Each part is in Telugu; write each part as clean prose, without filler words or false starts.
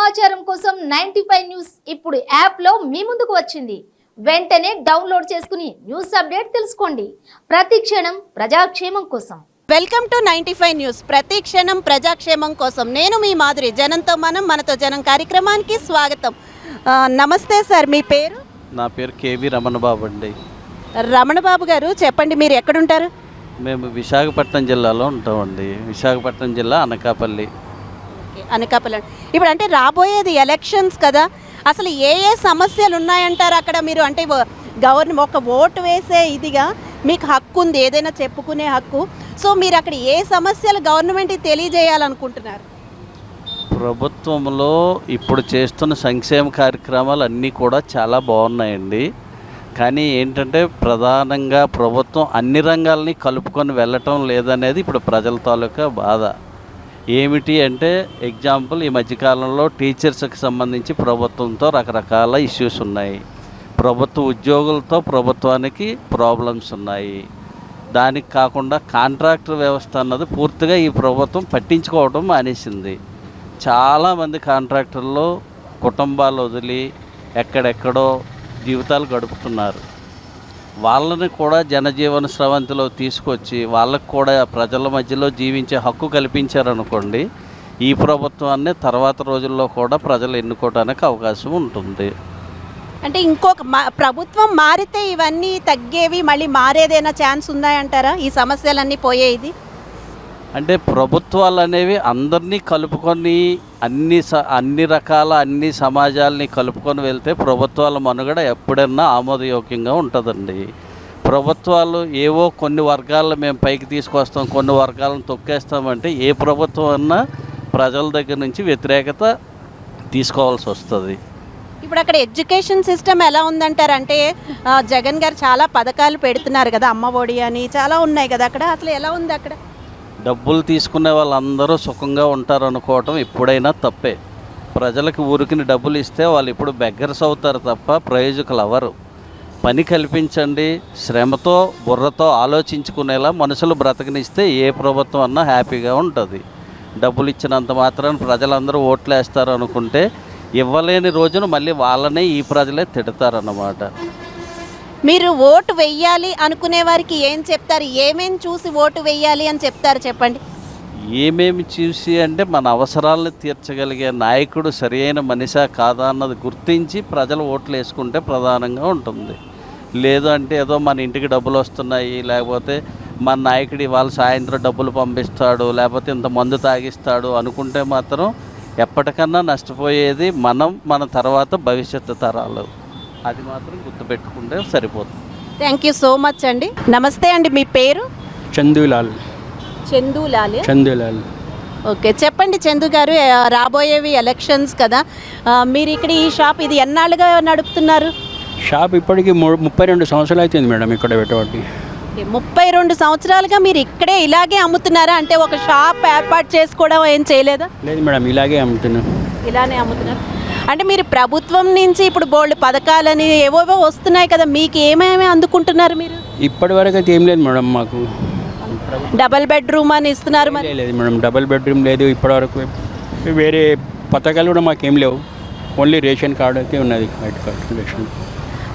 సమాచారం కోసం 95 న్యూస్ ఇప్పుడు యాప్ లో మీ ముందుకు వచ్చింది. వెంటనే డౌన్లోడ్ చేసుకుని న్యూస్ అప్డేట్ తెలుసుకోండి. ప్రతి క్షణం ప్రజాక్షేమం కోసం. Welcome to 95 news. ప్రతి క్షణం ప్రజాక్షేమం కోసం. నేను మీ మాధురి. జనంతో మనం మనతో జనం కార్యక్రమానికి స్వాగతం. నమస్తే సార్, మీ పేరు? నా పేరు కేవి రమణబాబు అండి. రమణబాబు గారు, చెప్పండి, మీరు ఎక్కడుంటారు? మేము విశాఖపట్నం జిల్లాలో ఉంటామండి. విశాఖపట్నం జిల్లా అనకాపల్లి. అనకాపల్లి. ఇప్పుడు అంటే రాబోయేది ఎలక్షన్స్ కదా, అసలు ఏ ఏ సమస్యలు ఉన్నాయంటారు అక్కడ? మీరు అంటే గవర్నమెంట్ ఒక ఓటు వేసే ఇదిగా మీకు హక్కు ఉంది, ఏదైనా చెప్పుకునే హక్కు. సో మీరు అక్కడ ఏ సమస్యలు గవర్నమెంట్కి తెలియజేయాలనుకుంటున్నారు? ప్రభుత్వంలో ఇప్పుడు చేస్తున్న సంక్షేమ కార్యక్రమాలు అన్నీ కూడా చాలా బాగున్నాయండి. కానీ ఏంటంటే ప్రధానంగా ప్రభుత్వం అన్ని రంగాలని కలుపుకొని వెళ్ళటం లేదనేది ఇప్పుడు ప్రజల తాలూకా బాధ. ఏమిటి అంటే ఎగ్జాంపుల్, ఈ మధ్యకాలంలో టీచర్స్కి సంబంధించి ప్రభుత్వంతో రకరకాల ఇష్యూస్ ఉన్నాయి. ప్రభుత్వ ఉద్యోగులతో ప్రభుత్వానికి ప్రాబ్లమ్స్ ఉన్నాయి. దానికి కాకుండా కాంట్రాక్టర్ వ్యవస్థ అన్నది పూర్తిగా ఈ ప్రభుత్వం పట్టించుకోవడం మానేసింది. చాలామంది కాంట్రాక్టర్లు కుటుంబాలు వదిలి ఎక్కడెక్కడో జీవితాలు గడుపుతున్నారు. వాళ్ళని కూడా జనజీవన స్రవంతిలో తీసుకొచ్చి వాళ్ళకు కూడా ప్రజల మధ్యలో జీవించే హక్కు కల్పించారనుకోండి, ఈ ప్రభుత్వాన్ని తర్వాత రోజుల్లో కూడా ప్రజలు ఎన్నుకోవడానికి అవకాశం ఉంటుంది. అంటే ఇంకొక ప్రభుత్వం మారితే ఇవన్నీ తగ్గేవి, మళ్ళీ మారేదైనా ఛాన్స్ ఉన్నాయంటారా? ఈ సమస్యలన్నీ పోయేది అంటే ప్రభుత్వాలు అనేవి అందరినీ కలుపుకొని అన్ని రకాల అన్ని సమాజాలని కలుపుకొని వెళ్తే ప్రభుత్వాల మనుగడ ఎప్పుడైనా ఆమోదయోగ్యంగా ఉంటుందండి. ప్రభుత్వాలు ఏవో కొన్ని వర్గాలను మేము పైకి తీసుకొస్తాం, కొన్ని వర్గాలను తొక్కేస్తామంటే ఏ ప్రభుత్వం అన్నా ప్రజల దగ్గర నుంచి వ్యతిరేకత తీసుకోవాల్సి వస్తుంది. ఇప్పుడు అక్కడ ఎడ్యుకేషన్ సిస్టమ్ ఎలా ఉందంటారు? అంటే జగన్ గారు చాలా పథకాలు పెడుతున్నారు కదా, అమ్మ ఒడి అని చాలా ఉన్నాయి కదా, అక్కడ అసలు ఎలా ఉంది? అక్కడ డబ్బులు తీసుకునే వాళ్ళందరూ సుఖంగా ఉంటారు అనుకోవటం ఎప్పుడైనా తప్పే. ప్రజలకు ఊరికిని డబ్బులు ఇస్తే వాళ్ళు ఇప్పుడు బెగ్గర్స్ అవుతారు తప్ప ప్రయోజకులు అవ్వరు. పని కల్పించండి, శ్రమతో బుర్రతో ఆలోచించుకునేలా మనుషులు బ్రతకనిస్తే ఏ ప్రభుత్వం అన్నా హ్యాపీగా ఉంటుంది. డబ్బులు ఇచ్చినంత మాత్రాన ప్రజలందరూ ఓట్లు వేస్తారు అనుకుంటే ఇవ్వలేని రోజున మళ్ళీ వాళ్ళనే ఈ ప్రజలే తిడతారన్నమాట. మీరు ఓటు వెయ్యాలి అనుకునే వారికి ఏం చెప్తారు? ఏమేమి చూసి ఓటు వెయ్యాలి అని చెప్తారు, చెప్పండి. ఏమేమి చూసి అంటే మన అవసరాలను తీర్చగలిగే నాయకుడు సరి అయిన మనిషా కాదా అన్నది గుర్తించి ప్రజలు ఓట్లు వేసుకుంటే ప్రధానంగా ఉంటుంది. లేదు అంటే ఏదో మన ఇంటికి డబ్బులు వస్తున్నాయి, లేకపోతే మన నాయకుడు ఇవాళ సాయంత్రం డబ్బులు పంపిస్తాడు, లేకపోతే ఇంత మందు తాగిస్తాడు అనుకుంటే మాత్రం ఎప్పటికన్నా నష్టపోయేది మనం, మన తర్వాత భవిష్యత్తు తరాలు. అది మాత్రం గుర్తుపెట్టుకుంటే సరిపోతుంది. థ్యాంక్ యూ సో మచ్ అండి. నమస్తే అండి, మీ పేరు? చందులాల్. చందులాల్. ఓకే, చెప్పండి చందు గారు, రాబోయేవి ఎలక్షన్స్ కదా, మీరు ఇక్కడ ఈ షాప్ ఇది ఎన్నాళ్ళుగా నడుపుతున్నారు? షాప్ ఇప్పటికి 32 సంవత్సరాలు అవుతుంది మేడం ఇక్కడ పెట్టబట్టి. 32 సంవత్సరాలుగా మీరు ఇక్కడే ఇలాగే అమ్ముతున్నారా? అంటే ఒక షాప్ ఏర్పాటు చేసుకోవడం ఏం చేయలేదా? లేదు మేడం, ఇలాగే అమ్ముతున్నాం. ఇలానే అమ్ముతున్నారు. అంటే మీరు ప్రభుత్వం నుంచి ఇప్పుడు బోల్డ్ పథకాలని ఏవోవో వస్తున్నాయి కదా, మీకు ఏమేమి అందుకుంటున్నారు మీరు? ఇప్పటి వరకు అయితే ఏం లేదు మేడం. మాకు డబల్ బెడ్రూమ్ అని ఇస్తున్నారు. లేదు మేడం, డబల్ బెడ్రూమ్ లేదు ఇప్పటివరకు. వేరే పథకాలు కూడా మాకేం లేవు. ఓన్లీ రేషన్ కార్డు అయితే ఉన్నది, వైట్ కార్డు రేషన్.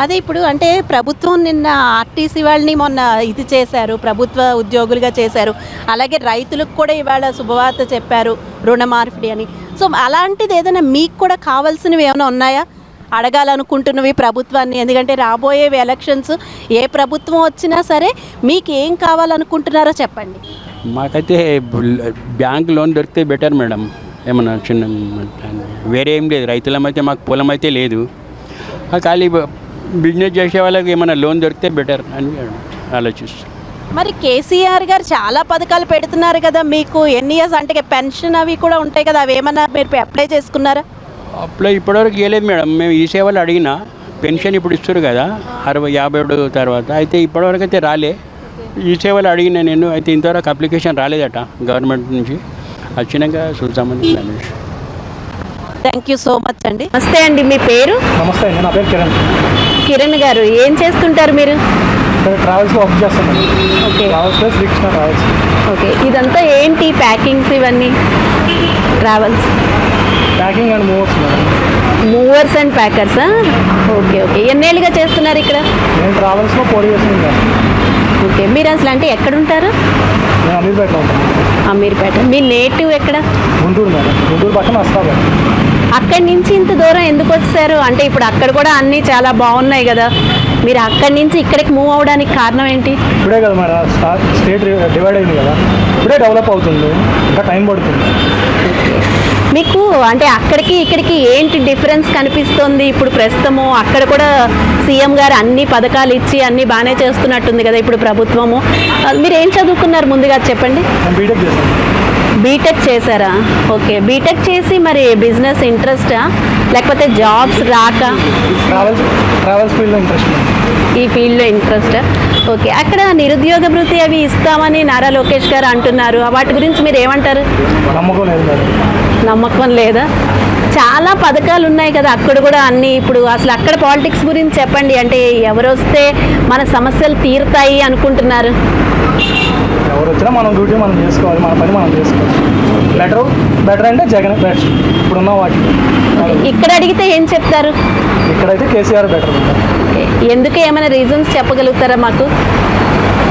అదే ఇప్పుడు అంటే ప్రభుత్వం నిన్న ఆర్టీసీ వాళ్ళని మొన్న ఇది చేశారు, ప్రభుత్వ ఉద్యోగులుగా చేశారు. అలాగే రైతులకు కూడా ఇవాళ శుభవార్త చెప్పారు, రుణమాఫీ అని. సో అలాంటిది ఏదైనా మీకు కూడా కావాల్సినవి ఏమైనా ఉన్నాయా, అడగాలనుకుంటున్నవి ప్రభుత్వాన్ని? ఎందుకంటే రాబోయే ఎలక్షన్స్ ఏ ప్రభుత్వం వచ్చినా సరే మీకు ఏం కావాలనుకుంటున్నారో చెప్పండి. మాకైతే బ్యాంక్ లోన్ దొరికితే బెటర్ మేడం. ఏమన్నా చిన్న వేరే ఏం లేదు. రైతులమైతే మాకు పొలం అయితే లేదు, ఖాళీ బిజినెస్ చేసే వాళ్ళకి ఏమైనా లోన్ దొరికితే బెటర్ అని ఆలోచిస్తాం. మరి కేసీఆర్ గారు చాలా పథకాలు పెడుతున్నారు కదా, మీకు ఎన్ని ఇయర్స్ అంటే పెన్షన్ అవి కూడా ఉంటాయి కదా, అవి ఏమన్నా మీరు అప్లై చేసుకున్నారా? అప్లై ఇప్పటివరకు ఇవ్వలేదు మేడం. మేము ఈ సేవలు అడిగినా పెన్షన్ ఇప్పుడు ఇస్తారు కదా 60-57 తర్వాత, అయితే ఇప్పటివరకు అయితే రాలే. ఈ సేవలు అడిగినా నేను, అయితే ఇంతవరకు అప్లికేషన్ రాలేదట గవర్నమెంట్ నుంచి. వచ్చినాక చూద్దామని. థ్యాంక్ యూ సో మచ్ అండి. నమస్తే అండి, మీ పేరు? నమస్తే అండి, నా పేరు కిరణ్. కిరణ్ గారు, ఏం చేస్తుంటారు మీరు? ట్రావెల్స్ వర్క్ చేస్తాను. Okay, travels Srikrishna travels. Okay, ఇదంతా ఏంటి ప్యాకింగ్స్ ఇవన్నీ? Travels packing and movers madam. Movers and ప్యాకర్సా? Okay okay. ఎన్నేళ్ళుగా చేస్తున్నారు ఇక్కడ? నేను ట్రావెల్స్లో 4 years నుంచి చేస్తాను. ఓకే. మీరు అసలు అంటే ఎక్కడుంటారు? నేను అమీర్పేటలో ఉంటాను. అమీర్పేట. మీ నేటివ్ ఎక్కడ? గుంటూరు మేడం. గుంటూరు పక్కన అస్తాబాద్. అక్కడి నుంచి ఇంత దూరం ఎందుకు వచ్చారు? అంటే ఇప్పుడు అక్కడ కూడా అన్నీ చాలా బాగున్నాయి కదా, మీరు అక్కడి నుంచి ఇక్కడికి మూవ్ అవ్వడానికి కారణం ఏంటి? ఇప్పుడే కదా మేడం స్టేట్ డివైడ్ అయింది కదా, ఇప్పుడే డెవలప్ అవుతుంది, ఇంకా టైం పడుతుంది. మీకు అంటే అక్కడికి ఇక్కడికి ఏంటి డిఫరెన్స్ కనిపిస్తుంది ఇప్పుడు ప్రస్తుతము? అక్కడ కూడా సీఎం గారు అన్ని పథకాలు ఇచ్చి అన్ని బాగానే చేస్తున్నట్టుంది కదా ఇప్పుడు ప్రభుత్వము. మీరు ఏం చదువుకున్నారు ముందుగా చెప్పండి? నేను బీటెక్ చేశాను. బీటెక్ చేశారా? ఓకే. బీటెక్ చేసి మరి బిజినెస్ ఇంట్రెస్టా లేకపోతే జాబ్స్ రాక? ట్రావెల్స్ ఫీల్డ్లో ఇంట్రెస్ట్ ఉంది. ఈ ఫీల్డ్లో ఇంట్రెస్ట్. ఓకే. అక్కడ నిరుద్యోగ భృతి అవి ఇస్తామని నారా లోకేష్ గారు అంటున్నారు, వాటి గురించి మీరు ఏమంటారు? నమ్మకం లేదు మేడం. నమ్మకం లేదా? చాలా పథకాలు ఉన్నాయి కదా అక్కడ కూడా అన్నీ. ఇప్పుడు అసలు అక్కడ పాలిటిక్స్ గురించి చెప్పండి. అంటే ఎవరు వస్తే మన సమస్యలు తీరుతాయి అనుకుంటున్నారు? ఎవరు వచ్చినా మనం డ్యూటీ మనం చేసుకోవాలి, మన పని మనం చేసుకోవాలి. బెటర్ అంటే జగన్ బెస్ట్ ఇప్పుడున్న వాటికి. ఇక్కడ అడిగితే ఏం చెప్తారు? ఇక్కడైతే కేసీఆర్ బెటర్ ఉంటారు. ఓకే. ఎందుకు ఏమైనా రీజన్స్ చెప్పగలుగుతారా మాకు?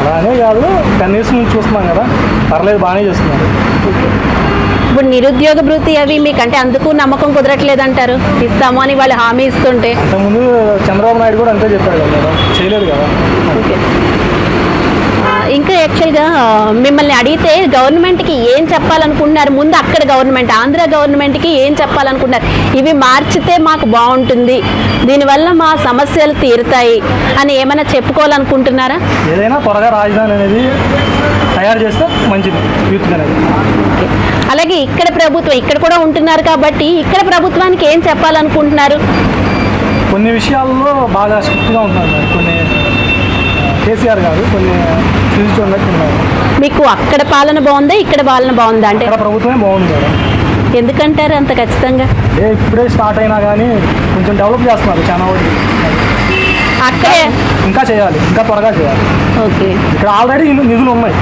అలానే కాదు, 10 years నుంచి చూస్తున్నాం కదా, పర్లేదు బాగానే చేస్తున్నారు. ఇప్పుడు నిరుద్యోగ భృతి అవి మీకంటే అందుకు నమ్మకం కుదరట్లేదు అంటారు, ఇస్తాము అని వాళ్ళు హామీ ఇస్తుంటే. అంతకుముందు చంద్రబాబు నాయుడు కూడా అంతే చెప్పాడు కదా మేడం, చేయలేదు కదా. ఓకే. ఇంకా యాక్చువల్గా మిమ్మల్ని అడిగితే గవర్నమెంట్కి ఏం చెప్పాలనుకుంటున్నారు? ముందు అక్కడ గవర్నమెంట్, ఆంధ్ర గవర్నమెంట్కి ఏం చెప్పాలనుకుంటున్నారు? ఇవి మార్చితే మాకు బాగుంటుంది, దీనివల్ల మా సమస్యలు తీరుతాయి అని ఏమైనా చెప్పుకోవాలనుకుంటున్నారా? ఏదైనా త్వరగా రాజధాని అనేది తయారు చేస్తే మంచిది యూత్ అనేది. ఓకే. అలాగే ఇక్కడ ప్రభుత్వం ఇక్కడ కూడా ఉంటున్నారు కాబట్టి ఇక్కడ ప్రభుత్వానికి ఏం చెప్పాలనుకుంటున్నారు? కొన్ని విషయాల్లో బాగా స్ట్రిక్ట్గా ఉంటున్నారు మేడం. కొన్ని కేసీఆర్ గారు కొన్ని చూసి ఉన్నట్టు ఉన్నారు. మీకు అక్కడ పాలన బాగుందా ఇక్కడ పాలన బాగుందా? అంటే ఇక్కడ ప్రభుత్వమే బాగుంది మేడం. ఎందుకంటారు అంత ఖచ్చితంగా? ఇప్పుడే స్టార్ట్ అయినా కానీ కొంచెం డెవలప్ చేస్తున్నారు చాలా వరకు. అక్కడే ఇంకా చేయాలి, ఇంకా త్వరగా చేయాలి. ఓకే. ఇక్కడ ఆల్రెడీ నిధులు ఉన్నాయి,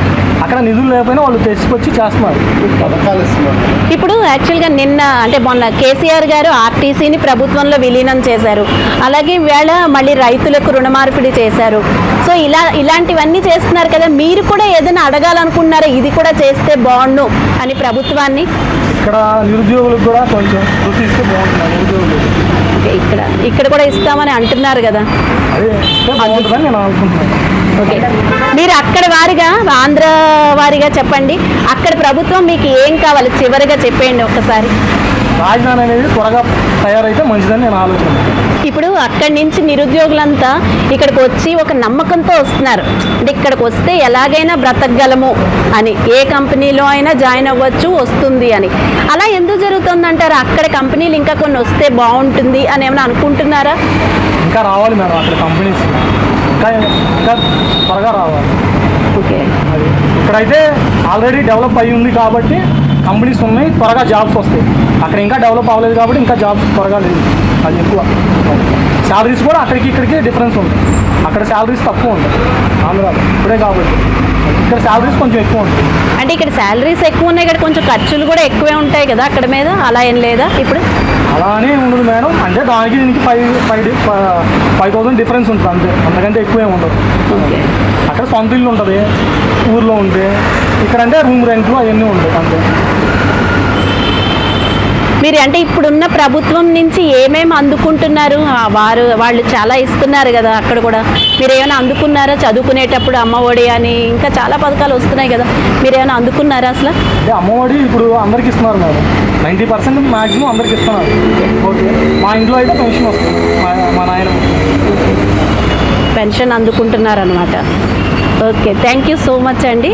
అక్కడ నిధులు లేకపోయినా వాళ్ళు తెచ్చుకొచ్చి చేస్తున్నారు, పథకాలు ఇస్తున్నారు. ఇప్పుడు యాక్చువల్గా నిన్న అంటే మొన్న కేసీఆర్ గారు ఆర్టీసీని ప్రభుత్వంలో విలీనం చేశారు, అలాగే వేళ మళ్ళీ రైతులకు రుణమార్పిడి చేశారు. సో ఇలాంటివన్నీ చేస్తున్నారు కదా, మీరు కూడా ఏదైనా అడగాలనుకుంటున్నారా ఇది కూడా చేస్తే బాగుండు అని ప్రభుత్వాన్ని? ఇక్కడ నిరుద్యోగులకు కూడా కొంచెం వృత్తి ఇస్తే బాగుంటుంది. నిరుద్యోగులు ఇక్కడ కూడా ఇస్తామని అంటున్నారు కదా, అదే ఇస్తే బాగుంటుందని నేను అనుకుంటున్నాను. ఓకే. మీరు అక్కడ వారిగా ఆంధ్ర వారిగా చెప్పండి, అక్కడ ప్రభుత్వం మీకు ఏం కావాలి చివరిగా చెప్పేయండి ఒక్కసారి. రాజధాని అనేది త్వరగా తయారైతే మంచిదని నేను ఆలోచన. ఇప్పుడు అక్కడి నుంచి నిరుద్యోగులంతా ఇక్కడికి వచ్చి ఒక నమ్మకంతో వస్తున్నారు, అంటే ఇక్కడికి వస్తే ఎలాగైనా బ్రతకగలము అని, ఏ కంపెనీలో అయినా జాయిన్ అవ్వచ్చు వస్తుంది అని. అలా ఎందుకు జరుగుతుందంటారు? అక్కడ కంపెనీలు ఇంకా కొన్ని వస్తే బాగుంటుంది అని ఏమైనా అనుకుంటున్నారా? ఇంకా రావాలి మేడం, అక్కడ కంపెనీస్ ఇంకా ఇంకా త్వరగా రావాలి. ఓకే. అది ఇక్కడైతే ఆల్రెడీ డెవలప్ అయ్యి ఉంది కాబట్టి కంపెనీస్ ఉన్నాయి, త్వరగా జాబ్స్ వస్తాయి. అక్కడ ఇంకా డెవలప్ అవ్వలేదు కాబట్టి ఇంకా జాబ్స్ త్వరగా లేదు, అది ఎక్కువ. శాలరీస్ కూడా అక్కడికి ఇక్కడికి డిఫరెన్స్ ఉంది. అక్కడ శాలరీస్ తక్కువ ఉంటాయి ఆంధ్రాలో ఇప్పుడే కాబట్టి, ఇక్కడ శాలరీస్ కొంచెం ఎక్కువ ఉంటాయి. అంటే ఇక్కడ శాలరీస్ ఎక్కువ ఉన్నాయి, ఇక్కడ కొంచెం ఖర్చులు కూడా ఎక్కువే ఉంటాయి కదా అక్కడ మీద, అలా ఏం లేదా? ఇప్పుడు అలానే ఉండదు మేడం, అంటే దానికి దీనికి 5,000 డిఫరెన్స్ ఉంటుంది అంతే, అంతకంటే ఎక్కువే ఉండదు. ఓకే. అక్కడ సొంత ఇల్లు ఉంటుంది ఊర్లో ఉంటే, ఇక్కడంటే రూమ్ రెంట్లు అవన్నీ ఉంటాయి అంతే. మీరు అంటే ఇప్పుడున్న ప్రభుత్వం నుంచి ఏమేమి అందుకుంటున్నారు? వాళ్ళు చాలా ఇస్తున్నారు కదా అక్కడ కూడా, మీరు ఏమైనా అందుకున్నారా? చదువుకునేటప్పుడు అమ్మఒడి అని ఇంకా చాలా పథకాలు వస్తున్నాయి కదా, మీరు ఏమైనా అందుకున్నారా అసలు? అంటే అమ్మఒడి ఇప్పుడు అందరికి ఇస్తున్నారు మేడం, 90% మ్యాక్సిమం అందరికి ఇస్తున్నారు. ఓకే. మా ఇంట్లో అయితే పెన్షన్ వస్తుంది, మా నాయన పెన్షన్ అందుకుంటున్నారు అనమాట. Okay. Thank you so much అండి.